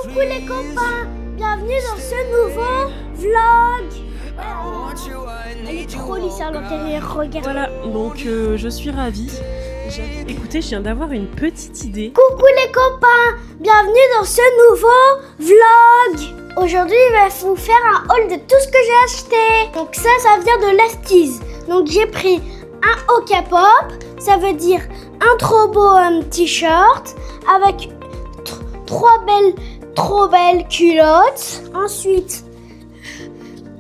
Coucou les copains, bienvenue dans ce nouveau vlog. Elle est trop lisse à l'intérieur, regarde. Voilà, donc je suis ravie. Écoutez, je viens d'avoir une petite idée. Coucou les copains, bienvenue dans ce nouveau vlog. Aujourd'hui, je vais vous faire un haul de tout ce que j'ai acheté. Donc ça vient de Lefties. Donc j'ai pris un Okapop, ça veut dire un trop beau t-shirt avec trop belles culottes. Ensuite,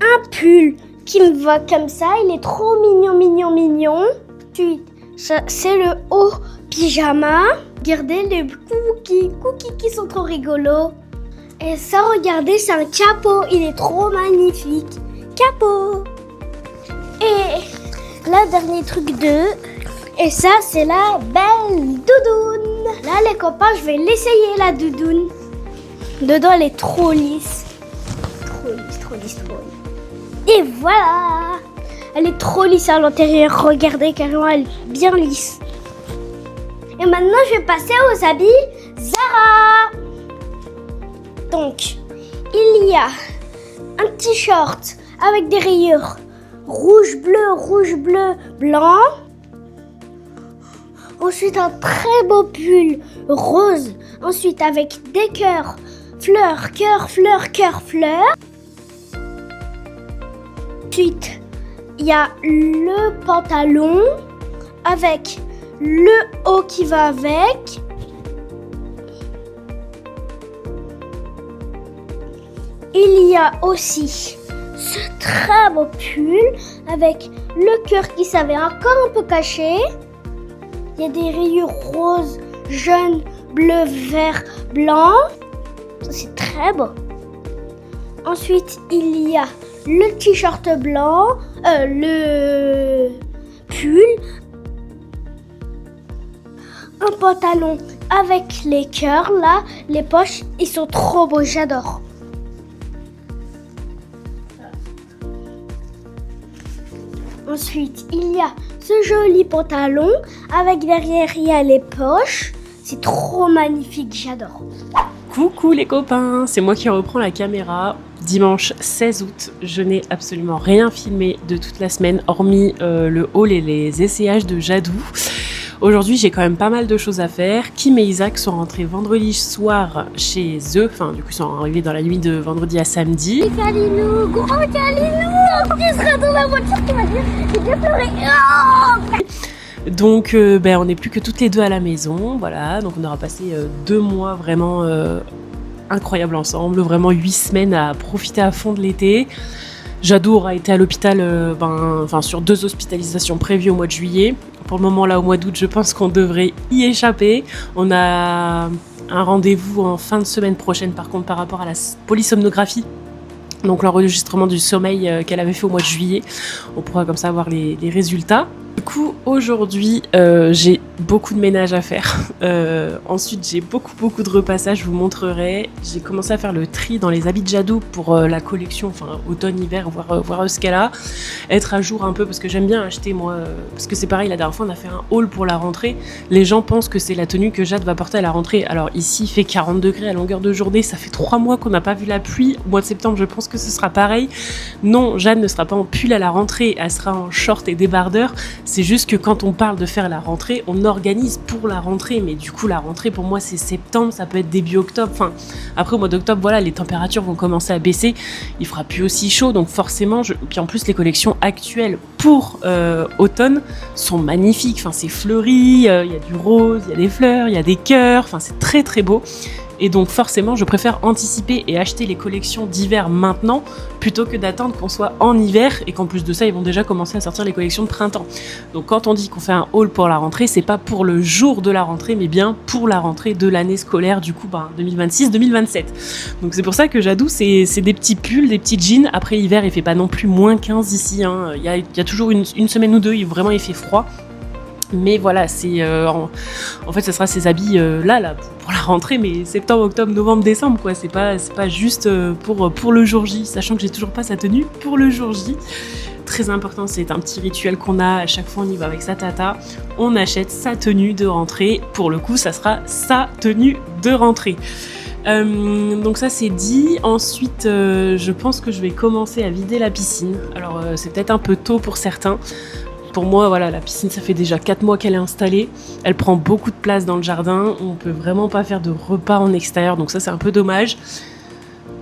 un pull qui me va comme ça, il est trop mignon. Ensuite, c'est le haut pyjama. Regardez les cookies qui sont trop rigolos. Et ça, regardez, c'est un capot, il est trop magnifique. Capot. Et là, dernier truc 2. Et ça, c'est la belle doudoune. Là, les copains, je vais l'essayer, la doudoune. Dedans, elle est trop lisse. Trop lisse. Et voilà. Elle est trop lisse à l'intérieur. Regardez, carrément, elle est bien lisse. Et maintenant, je vais passer aux habits Zara. Donc, il y a un t-shirt avec des rayures rouge, bleu, blanc. Ensuite, un très beau pull rose. Ensuite, avec des cœurs, fleurs. Ensuite, il y a le pantalon avec le haut qui va avec. Il y a aussi ce très beau pull avec le cœur qui s'avait encore un peu caché. Il y a des rayures roses, jaunes, bleu, vert, blanc. Ça, c'est très beau. Ensuite, il y a le t-shirt blanc, le pull, un pantalon avec les cœurs là, les poches, ils sont trop beaux, j'adore. Ensuite, il y a ce joli pantalon avec derrière il y a les poches. C'est trop magnifique, j'adore. Coucou les copains, c'est moi qui reprends la caméra. Dimanche 16 août, je n'ai absolument rien filmé de toute la semaine, hormis le haul et les essayages de Jadou. Aujourd'hui, j'ai quand même pas mal de choses à faire. Kim et Isaac sont rentrés vendredi soir chez eux. Enfin, du coup, ils sont arrivés dans la nuit de vendredi à samedi. Et Kalinou, gros Kalinou, qui sera dans la voiture qui va dire j'ai bien pleuré. Oh Donc, on n'est plus que toutes les deux à la maison. Voilà, donc on aura passé 2 mois vraiment incroyables ensemble. Vraiment 8 semaines à profiter à fond de l'été. Jadou aura été à l'hôpital sur 2 hospitalisations prévues au mois de juillet. Pour le moment, là, au mois d'août, je pense qu'on devrait y échapper. On a un rendez-vous en fin de semaine prochaine, par contre, par rapport à la polysomnographie. Donc, l'enregistrement du sommeil qu'elle avait fait au mois de juillet. On pourra comme ça voir les résultats. Du coup, aujourd'hui, j'ai beaucoup de ménage à faire. Ensuite, j'ai beaucoup de repassages, je vous montrerai. J'ai commencé à faire le tri dans les habits de Jadou pour la collection, automne-hiver, voir ce qu'elle a. Être à jour un peu, parce que j'aime bien acheter, moi, parce que c'est pareil, la dernière fois, on a fait un haul pour la rentrée. Les gens pensent que c'est la tenue que Jade va porter à la rentrée. Alors ici, il fait 40 degrés à longueur de journée. Ça fait 3 mois qu'on n'a pas vu la pluie. Au mois de septembre, je pense que ce sera pareil. Non, Jade ne sera pas en pull à la rentrée. Elle sera en short et débardeur. C'est juste que quand on parle de faire la rentrée, on organise pour la rentrée. Mais du coup, la rentrée, pour moi, c'est septembre. Ça peut être début octobre. Enfin, après, au mois d'octobre, voilà, les températures vont commencer à baisser. Il fera plus aussi chaud. Donc forcément, puis en plus, les collections actuelles pour automne sont magnifiques. Enfin, c'est fleuri. Il y a du rose, il y a des fleurs, il y a des cœurs. Enfin, c'est très beau. Et donc forcément, je préfère anticiper et acheter les collections d'hiver maintenant plutôt que d'attendre qu'on soit en hiver et qu'en plus de ça, ils vont déjà commencer à sortir les collections de printemps. Donc quand on dit qu'on fait un haul pour la rentrée, c'est pas pour le jour de la rentrée, mais bien pour la rentrée de l'année scolaire, du coup 2026-2027. Donc c'est pour ça que Jadou, c'est des petits pulls, des petits jeans. Après l'hiver, il fait pas non plus moins 15 ici. Hein. Il y a toujours une semaine ou deux, il fait froid. Mais voilà, c'est en fait, ce sera ces habits là pour la rentrée, mais septembre, octobre, novembre, décembre, quoi. C'est pas juste pour le jour J, sachant que j'ai toujours pas sa tenue pour le jour J. Très important, c'est un petit rituel qu'on a à chaque fois. On y va avec sa tata, on achète sa tenue de rentrée. Pour le coup, ça sera sa tenue de rentrée. Donc ça c'est dit. Ensuite je pense que je vais commencer à vider la piscine. Alors c'est peut-être un peu tôt pour certains. Pour moi, voilà, la piscine, ça fait déjà 4 mois qu'elle est installée. Elle prend beaucoup de place dans le jardin. On peut vraiment pas faire de repas en extérieur, donc ça, c'est un peu dommage.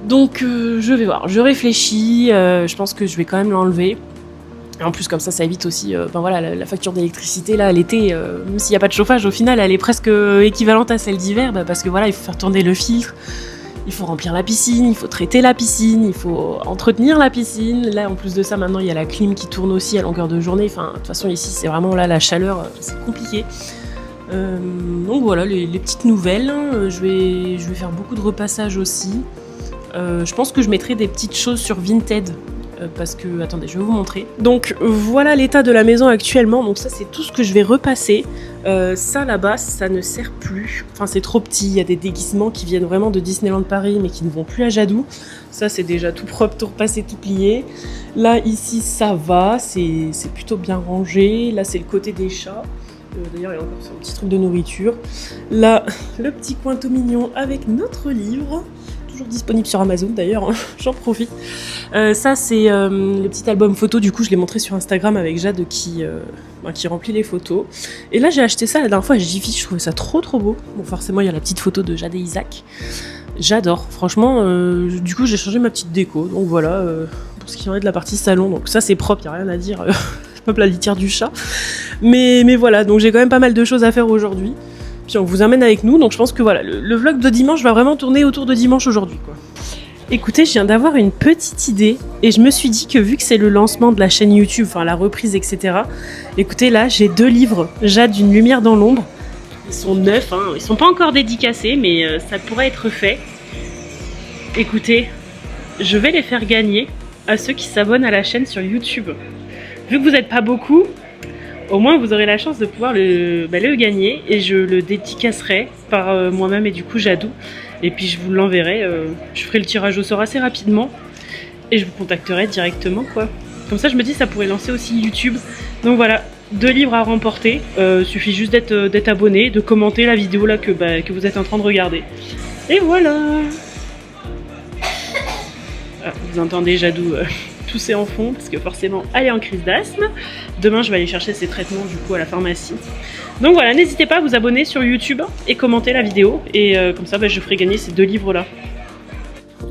Donc, je vais voir. Je réfléchis. Je pense que je vais quand même l'enlever. Et en plus, comme ça évite aussi la facture d'électricité. Là, l'été, même s'il n'y a pas de chauffage, au final, elle est presque équivalente à celle d'hiver. Parce que voilà, il faut faire tourner le filtre. Il faut remplir la piscine, il faut traiter la piscine, il faut entretenir la piscine. Là, en plus de ça, maintenant, il y a la clim qui tourne aussi à longueur de journée. Enfin, de toute façon, ici, c'est vraiment là, la chaleur, c'est compliqué. Donc voilà, les petites nouvelles. Je vais faire beaucoup de repassage aussi. Je pense que je mettrai des petites choses sur Vinted. Parce que, attendez, je vais vous montrer. Donc voilà l'état de la maison actuellement. Donc ça, c'est tout ce que je vais repasser. Ça là-bas, ça ne sert plus. Enfin, c'est trop petit. Il y a des déguisements qui viennent vraiment de Disneyland Paris, mais qui ne vont plus à Jadou. Ça, c'est déjà tout propre, tout repassé, tout plié. Là, ici, ça va. C'est plutôt bien rangé. Là, c'est le côté des chats. D'ailleurs, il y a encore un petit truc de nourriture. Là, le petit coin tout mignon avec notre livre. Toujours disponible sur Amazon d'ailleurs, hein, j'en profite. Ça c'est le petit album photo, du coup je l'ai montré sur Instagram avec Jade qui remplit les photos. Et là j'ai acheté ça la dernière fois à Jiffy, je trouvais ça trop beau. Bon forcément il y a la petite photo de Jade et Isaac. J'adore, franchement, du coup j'ai changé ma petite déco, donc voilà, pour ce qui en est de la partie salon, donc ça c'est propre, il n'y a rien à dire, hop la litière du chat. Mais voilà, donc j'ai quand même pas mal de choses à faire aujourd'hui. Puis on vous amène avec nous, donc je pense que voilà, le vlog de dimanche va vraiment tourner autour de dimanche aujourd'hui, quoi. Écoutez, je viens d'avoir une petite idée, et je me suis dit que vu que c'est le lancement de la chaîne YouTube, enfin la reprise, etc. Écoutez, là, j'ai 2 livres, Jade d'une lumière dans l'ombre. Ils sont neufs, hein, ils sont pas encore dédicacés, mais ça pourrait être fait. Écoutez, je vais les faire gagner à ceux qui s'abonnent à la chaîne sur YouTube. Vu que vous n'êtes pas beaucoup, au moins vous aurez la chance de pouvoir le gagner et je le dédicacerai par moi-même et du coup Jadou. Et puis je vous l'enverrai, je ferai le tirage au sort assez rapidement et je vous contacterai directement quoi. Comme ça je me dis ça pourrait lancer aussi YouTube. Donc voilà, 2 livres à remporter, suffit juste d'être abonné, de commenter la vidéo là que vous êtes en train de regarder. Et voilà. Ah, vous entendez Jadou tousser en fond parce que forcément elle est en crise d'asthme. Demain je vais aller chercher ses traitements du coup à la pharmacie. Donc voilà, n'hésitez pas à vous abonner sur YouTube et commenter la vidéo et comme ça je ferai gagner ces 2 livres là.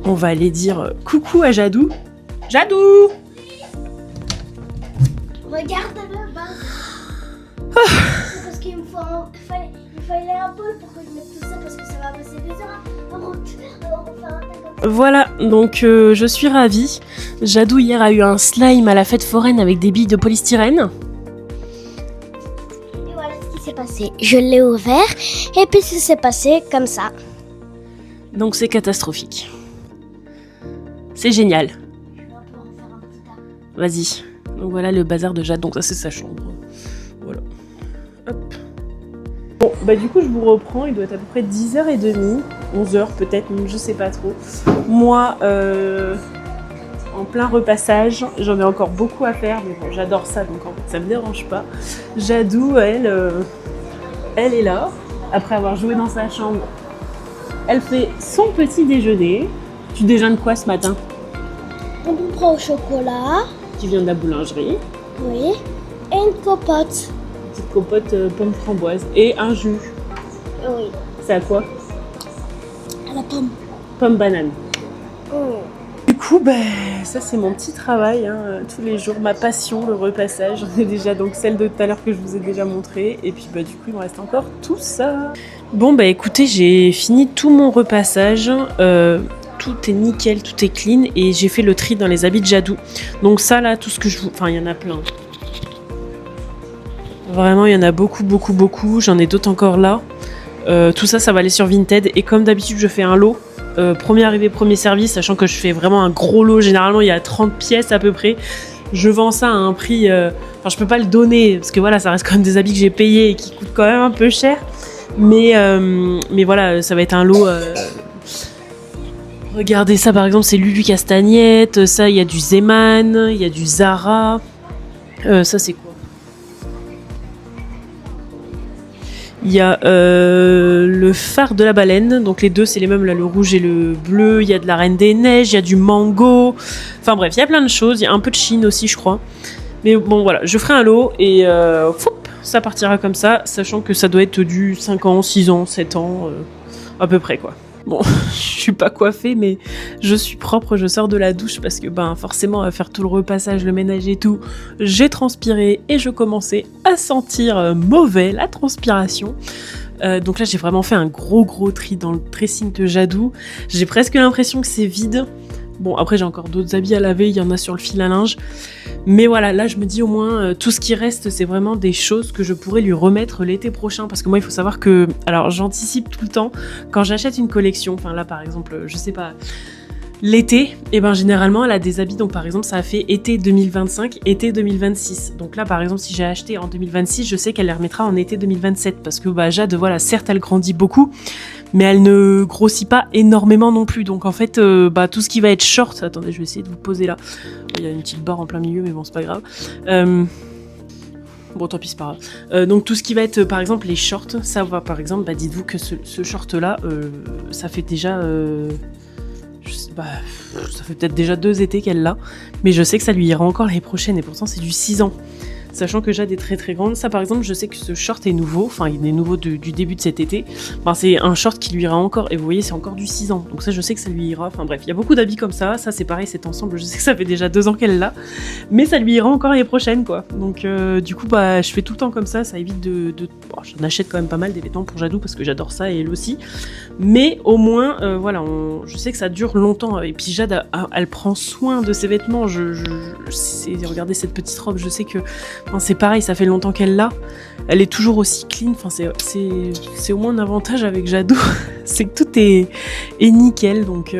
On va aller dire coucou à Jadou. Jadou! Regarde là-bas. Parce qu'il fallait un bol pour que je mette tout ça parce que ça va passer des heures en route. Alors on va faire un tas comme ça. Voilà, donc je suis ravie. Jadou hier a eu un slime à la fête foraine avec des billes de polystyrène. Et voilà ce qui s'est passé. Je l'ai ouvert et puis ça s'est passé comme ça. Donc c'est catastrophique. C'est génial. Je vais un peu en faire un petit tas. Vas-y. Donc voilà le bazar de Jade, donc ça c'est sa chambre. Voilà. Hop. Bon, bah du coup je vous reprends, il doit être à peu près 10h30, 11h peut-être, je sais pas trop. Moi, en plein repassage, j'en ai encore beaucoup à faire, mais bon j'adore ça, donc en fait ça me dérange pas. Jadou, elle est là, après avoir joué dans sa chambre. Elle fait son petit déjeuner. Tu déjeunes quoi ce matin? Un bonbon au chocolat. Tu viens de la boulangerie. Oui. Et une copote. Une petite compote pomme framboise. Et un jus. Oui. C'est à quoi? À la pomme. Pomme banane. Oh. Du coup, ça c'est mon petit travail, hein, tous les jours, ma passion, le repassage. J'en ai déjà donc celle de tout à l'heure que je vous ai déjà montrée. Et puis du coup, il me reste encore tout ça. Bon, écoutez, j'ai fini tout mon repassage. Tout est nickel, tout est clean. Et j'ai fait le tri dans les habits de Jadou. Donc ça là, tout ce que je vous... Enfin, il y en a plein. Vraiment, il y en a beaucoup. J'en ai d'autres encore là. Tout ça, ça va aller sur Vinted. Et comme d'habitude, je fais un lot. Premier arrivé, premier servi, sachant que je fais vraiment un gros lot. Généralement, il y a 30 pièces à peu près. Je vends ça à un prix... Enfin, je peux pas le donner, parce que voilà, ça reste quand même des habits que j'ai payés et qui coûtent quand même un peu cher. Mais voilà, ça va être un lot... Regardez ça, par exemple, c'est Lulu Castagnette. Ça, il y a du Zeman, il y a du Zara. Ça, c'est quoi? Il y a le phare de la baleine, donc les deux c'est les mêmes là, le rouge et le bleu. Il y a de la Reine des Neiges, il y a du mango. Enfin bref, il y a plein de choses. Il y a un peu de Chine aussi, je crois. Mais bon voilà, je ferai un lot et ça partira comme ça, sachant que ça doit être du 5 ans, 6 ans, 7 ans, à peu près quoi. Bon, je suis pas coiffée, mais je suis propre, je sors de la douche parce que forcément à faire tout le repassage, le ménage et tout, j'ai transpiré et je commençais à sentir mauvais la transpiration. Donc là j'ai vraiment fait un gros tri dans le dressing de Jadou. J'ai presque l'impression que c'est vide. Bon, après j'ai encore d'autres habits à laver, il y en a sur le fil à linge. Mais voilà, là je me dis au moins, tout ce qui reste, c'est vraiment des choses que je pourrais lui remettre l'été prochain. Parce que moi, il faut savoir que... Alors, j'anticipe tout le temps. Quand j'achète une collection, enfin là par exemple, je sais pas... L'été, généralement, elle a des habits. Donc par exemple, ça a fait été 2025, été 2026. Donc là, par exemple, si j'ai acheté en 2026, je sais qu'elle les remettra en été 2027. Parce que Jade, voilà, certes, elle grandit beaucoup, mais elle ne grossit pas énormément non plus. Donc en fait, tout ce qui va être short... Attendez, je vais essayer de vous poser là. Il y a une petite barre en plein milieu, mais bon, c'est pas grave. Bon, tant pis, c'est pas grave. Donc tout ce qui va être, par exemple, les shorts, ça va, par exemple, dites-vous que ce short-là, ça fait déjà... ça fait peut-être déjà 2 étés qu'elle l'a, mais je sais que ça lui ira encore l'année prochaine, et pourtant c'est du 6 ans. Sachant que Jade est très grande. Ça par exemple, je sais que ce short est nouveau, enfin il est nouveau du début de cet été. C'est un short qui lui ira encore, et vous voyez c'est encore du 6 ans. Donc ça je sais que ça lui ira, enfin bref, il y a beaucoup d'habits comme ça. Ça c'est pareil, cet ensemble, je sais que ça fait déjà 2 ans qu'elle l'a, mais ça lui ira encore l'année prochaine quoi. Donc du coup je fais tout le temps comme ça évite de... j'en achète quand même pas mal des vêtements pour Jadou parce que j'adore ça et elle aussi. Mais au moins, voilà, je sais que ça dure longtemps. Et puis Jade, elle prend soin de ses vêtements. Regardez cette petite robe, je sais que c'est pareil, ça fait longtemps qu'elle l'a. Elle est toujours aussi clean. Enfin, c'est au moins un avantage avec Jadou. C'est que tout est nickel. Donc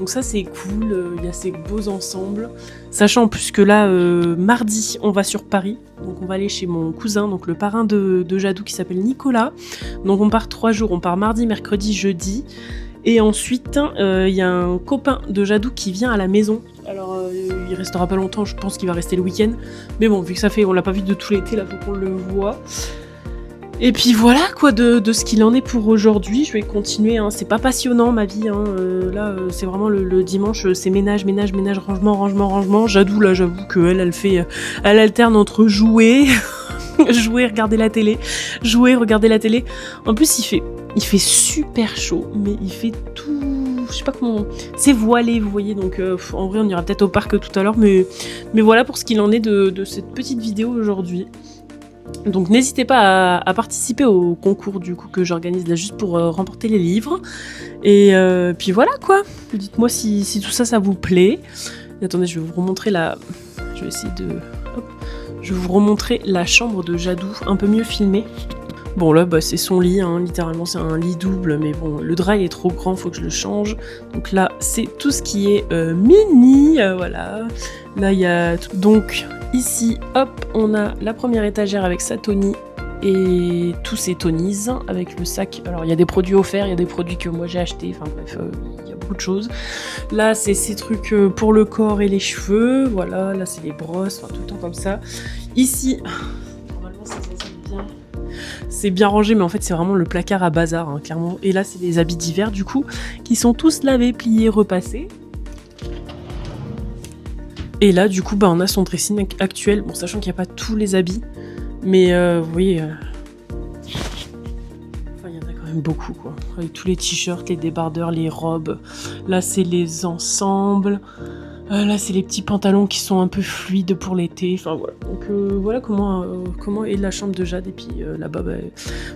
ça, c'est cool. Il y a ces beaux ensembles. Sachant en plus que là, mardi, on va sur Paris. Donc on va aller chez mon cousin, donc le parrain de Jadou qui s'appelle Nicolas. Donc on part 3 jours. On part mardi, mercredi, jeudi. Et ensuite, il y a un copain de Jadou qui vient à la maison. Alors, il restera pas longtemps, je pense qu'il va rester le week-end. Mais bon, vu que on l'a pas vu de tout l'été, là, faut qu'on le voit. Et puis voilà, quoi, de ce qu'il en est pour aujourd'hui. Je vais continuer, hein. C'est pas passionnant, ma vie, hein. Là, c'est vraiment le dimanche, c'est ménage, rangement. Jadou, là, j'avoue qu'elle, elle alterne entre jouer... jouer, regarder la télé, jouer, regarder la télé. En plus, il fait super chaud, mais il fait tout... Je sais pas comment... C'est voilé, vous voyez, donc en vrai, on ira peut-être au parc tout à l'heure, mais voilà pour ce qu'il en est de cette petite vidéo aujourd'hui. Donc n'hésitez pas à participer au concours du coup que j'organise là juste pour remporter les livres. Et puis voilà quoi. Dites-moi si tout ça, ça vous plaît. Et attendez, je vais vous remontrer la... Je vais essayer de... Hop. Je vais vous remontrer la chambre de Jadou, un peu mieux filmée. Bon là, c'est son lit, hein, littéralement c'est un lit double, mais bon, le drap il est trop grand, faut que je le change. Donc là, c'est tout ce qui est mini, voilà. Là, il y a... Donc ici, hop, on a la première étagère avec sa Tony et tous ses Tonys avec le sac. Alors il y a des produits offerts, il y a des produits que moi j'ai achetés, enfin bref, il y a beaucoup de choses. Là c'est ces trucs pour le corps et les cheveux, voilà, là c'est les brosses, enfin tout le temps comme ça. Ici, normalement c'est bien rangé, mais en fait c'est vraiment le placard à bazar, hein, clairement. Et là c'est des habits d'hiver du coup, qui sont tous lavés, pliés, repassés. Et là du coup on a son dressing actuel, bon sachant qu'il n'y a pas tous les habits. Mais vous voyez, il y en a quand même beaucoup quoi. Avec tous les t-shirts, les débardeurs, les robes. Là c'est les ensembles. Là c'est les petits pantalons qui sont un peu fluides pour l'été. Enfin voilà. Donc voilà comment est la chambre de Jade. Et puis là-bas,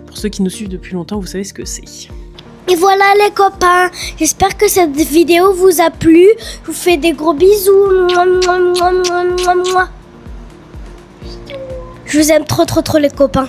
pour ceux qui nous suivent depuis longtemps, vous savez ce que c'est. Et voilà les copains, j'espère que cette vidéo vous a plu. Je vous fais des gros bisous. Je vous aime trop les copains.